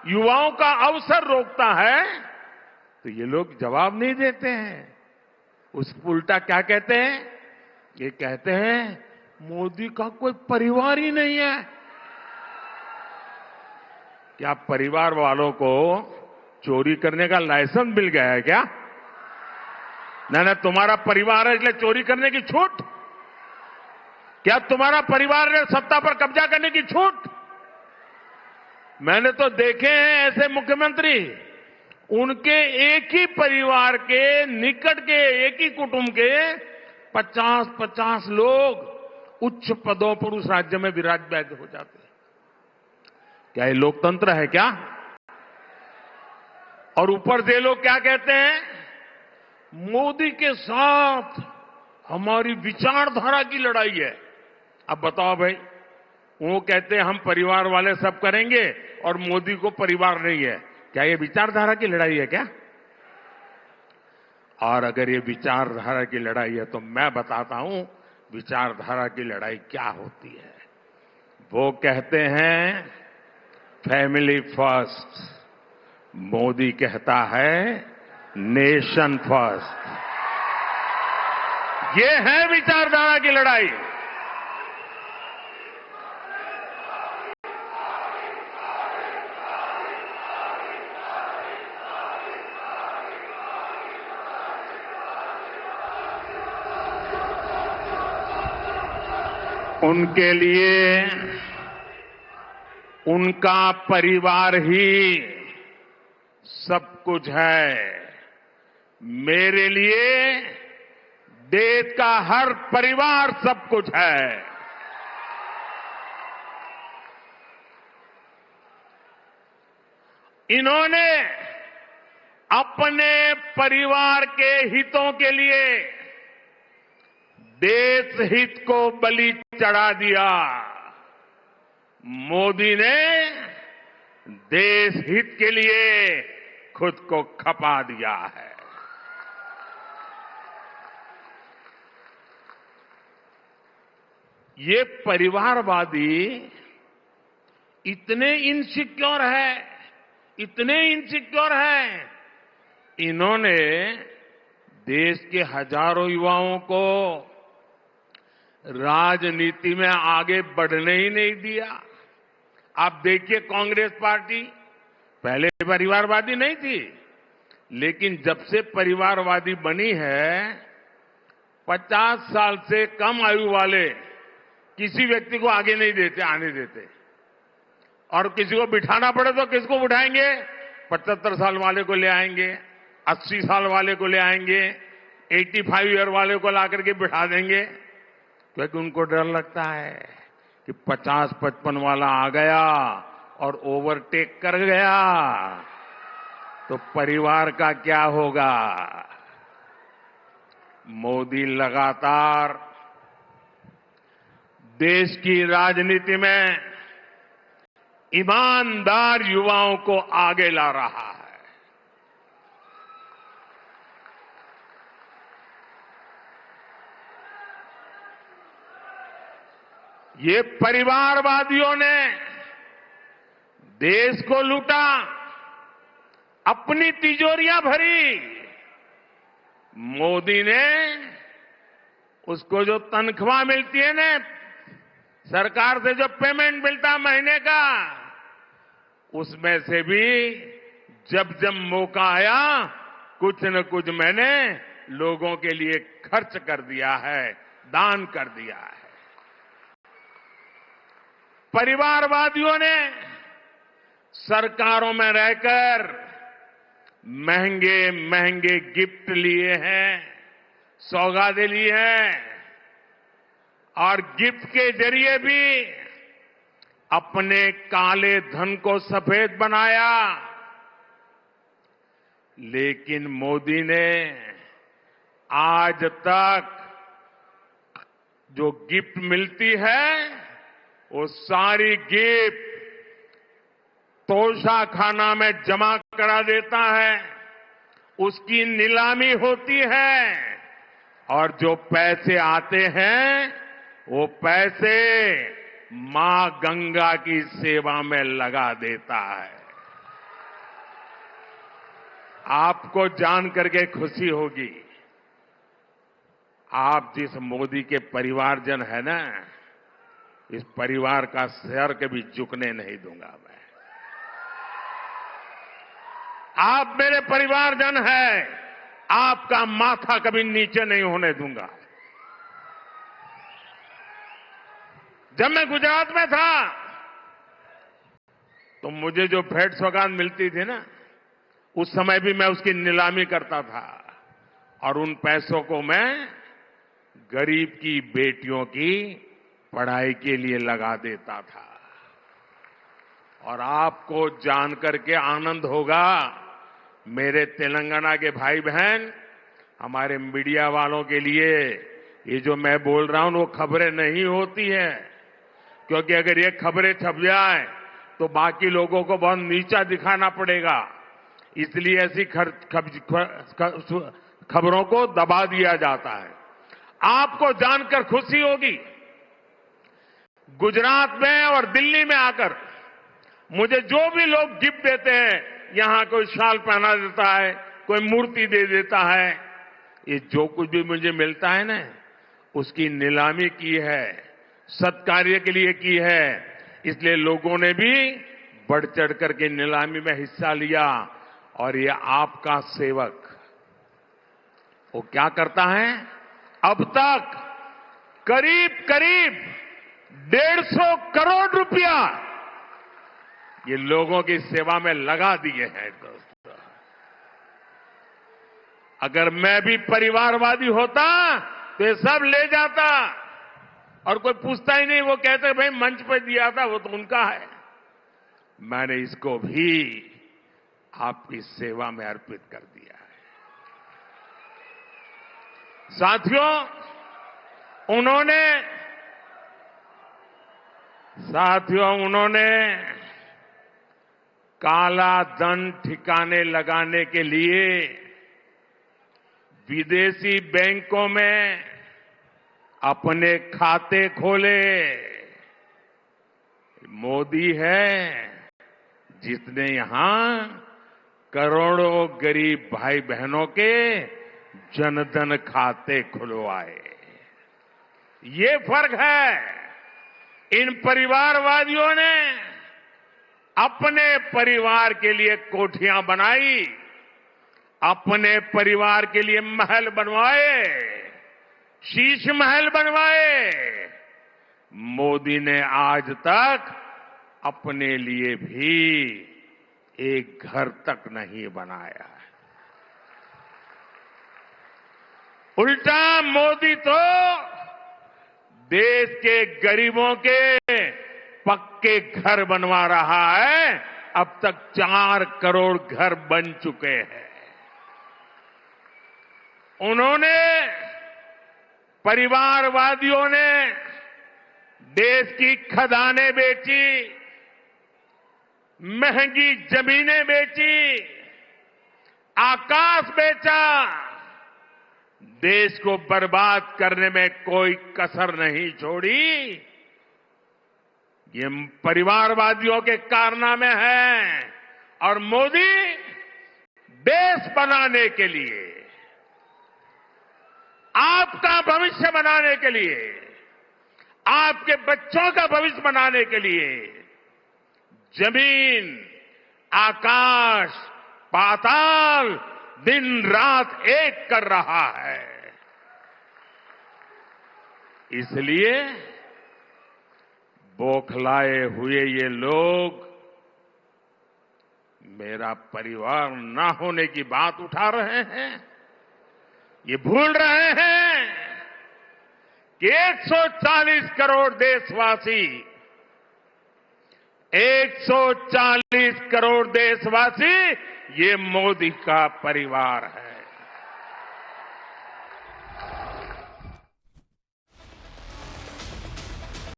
युवाओं का अवसर रोकता है तो ये लोग जवाब नहीं देते हैं। उस उल्टा क्या कहते हैं? ये कहते हैं मोदी का कोई परिवार ही नहीं है। क्या परिवार वालों को चोरी करने का लाइसेंस मिल गया है क्या? ना तुम्हारा परिवार है इसलिए चोरी करने की छूट? क्या तुम्हारा परिवार है सत्ता पर कब्जा करने की छूट? मैंने तो देखे हैं ऐसे मुख्यमंत्री, उनके एक ही परिवार के निकट के एक ही कुटुंब के 50-50 लोग उच्च पदों पर उस राज्य में विराजमान हो जाते हैं। क्या ये लोकतंत्र है क्या? और ऊपर से लोग क्या कहते हैं? मोदी के साथ हमारी विचारधारा की लड़ाई है। अब बताओ भाई, वो कहते हैं हम परिवार वाले सब करेंगे और मोदी को परिवार नहीं है। क्या ये विचारधारा की लड़ाई है क्या? और अगर ये विचारधारा की लड़ाई है तो मैं बताता हूं विचारधारा की लड़ाई क्या होती है। वो कहते हैं फैमिली फर्स्ट, मोदी कहता है नेशन फर्स्ट। ये है विचारधारा की लड़ाई। उनके लिए उनका परिवार ही सब कुछ है। मेरे लिए देश का हर परिवार सब कुछ है। इन्होंने अपने परिवार के हितों के लिए देश हित को बलि चढ़ा दिया। मोदी ने देश हित के लिए खुद को खपा दिया है। ये परिवारवादी इतने इनसिक्योर है, इन्होंने देश के हजारों युवाओं को राजनीति में आगे बढ़ने ही नहीं दिया। आप देखिए, कांग्रेस पार्टी पहले परिवारवादी नहीं थी, लेकिन जब से परिवारवादी बनी है 50 साल से कम आयु वाले किसी व्यक्ति को आगे नहीं देते, आने देते। और किसी को बिठाना पड़े तो किसको बिठाएंगे? 75 साल वाले को ले आएंगे, 80 साल वाले को ले आएंगे, 85 ईयर वाले को ला करके बिठा देंगे, क्योंकि उनको डर लगता है कि 50-55 वाला आ गया और ओवरटेक कर गया तो परिवार का क्या होगा। मोदी लगातार देश की राजनीति में ईमानदार युवाओं को आगे ला रहा है। ये परिवारवादियों ने देश को लूटा, अपनी तिजोरियां भरी। मोदी ने उसको जो तनख्वाह मिलती है ना, सरकार से जो पेमेंट मिलता महीने का, उसमें से भी जब जब मौका आया कुछ न कुछ मैंने लोगों के लिए खर्च कर दिया है, दान कर दिया है। परिवारवादियों ने सरकारों में रहकर महंगे महंगे गिफ्ट लिए हैं, सौगातें ली हैं, और गिफ्ट के जरिए भी अपने काले धन को सफेद बनाया। लेकिन मोदी ने आज तक जो गिफ्ट मिलती है वो सारी गिफ्ट तोशाखाना में जमा करा देता है, उसकी नीलामी होती है और जो पैसे आते हैं वो पैसे मां गंगा की सेवा में लगा देता है। आपको जान करके खुशी होगी, आप जिस मोदी के परिवारजन है ना, इस परिवार का सर कभी झुकने नहीं दूंगा मैं। आप मेरे परिवारजन हैं, आपका माथा कभी नीचे नहीं होने दूंगा। जब मैं गुजरात में था तो मुझे जो भेंट सौगात मिलती थी ना, उस समय भी मैं उसकी नीलामी करता था और उन पैसों को मैं गरीब की बेटियों की पढ़ाई के लिए लगा देता था। और आपको जानकर के आनंद होगा, मेरे तेलंगाना के भाई बहन, हमारे मीडिया वालों के लिए ये जो मैं बोल रहा हूं वो खबरें नहीं होती है, क्योंकि अगर ये खबरें छप जाए तो बाकी लोगों को बहुत नीचा दिखाना पड़ेगा। इसलिए ऐसी खबरों को दबा दिया जाता है। आपको जानकर खुशी होगी, गुजरात में और दिल्ली में आकर मुझे जो भी लोग गिफ्ट देते हैं, यहां कोई शाल पहना देता है, कोई मूर्ति दे देता है, ये जो कुछ भी मुझे मिलता है ना, उसकी नीलामी की है, सत्कार्य के लिए की है। इसलिए लोगों ने भी बढ़ चढ़ करके नीलामी में हिस्सा लिया। और ये आपका सेवक वो क्या करता है, अब तक करीब करीब 150 करोड़ रुपया ये लोगों की सेवा में लगा दिए हैं। दोस्तों, अगर मैं भी परिवारवादी होता तो ये सब ले जाता और कोई पूछता ही नहीं। वो कहते भाई मंच पर दिया था, वो तो उनका है। मैंने इसको भी आपकी सेवा में अर्पित कर दिया है। साथियों, उन्होंने काला धन ठिकाने लगाने के लिए विदेशी बैंकों में अपने खाते खोले। मोदी है जिसने यहां करोड़ों गरीब भाई बहनों के जनधन खाते खुलवाए। ये फर्क है। इन परिवारवादियों ने अपने परिवार के लिए कोठियां बनाई, अपने परिवार के लिए महल बनवाए, शीश महल बनवाए। मोदी ने आज तक अपने लिए भी एक घर तक नहीं बनाया। उल्टा मोदी तो देश के गरीबों के पक्के घर बनवा रहा है। अब तक 4 करोड़ घर बन चुके हैं। परिवारवादियों ने देश की खदानें बेची, महंगी जमीनें बेची, आकाश बेचा। देश को बर्बाद करने में कोई कसर नहीं छोड़ी। ये परिवारवादियों के कारनामे हैं। और मोदी देश बनाने के लिए, आपका भविष्य बनाने के लिए, आपके बच्चों का भविष्य बनाने के लिए जमीन, आकाश, पाताल दिन रात एक कर रहा है। इसलिए बौखलाए हुए ये लोग मेरा परिवार ना होने की बात उठा रहे हैं। ये भूल रहे हैं कि 140 करोड़ देशवासी, 140 करोड़ देशवासी ये मोदी का परिवार है।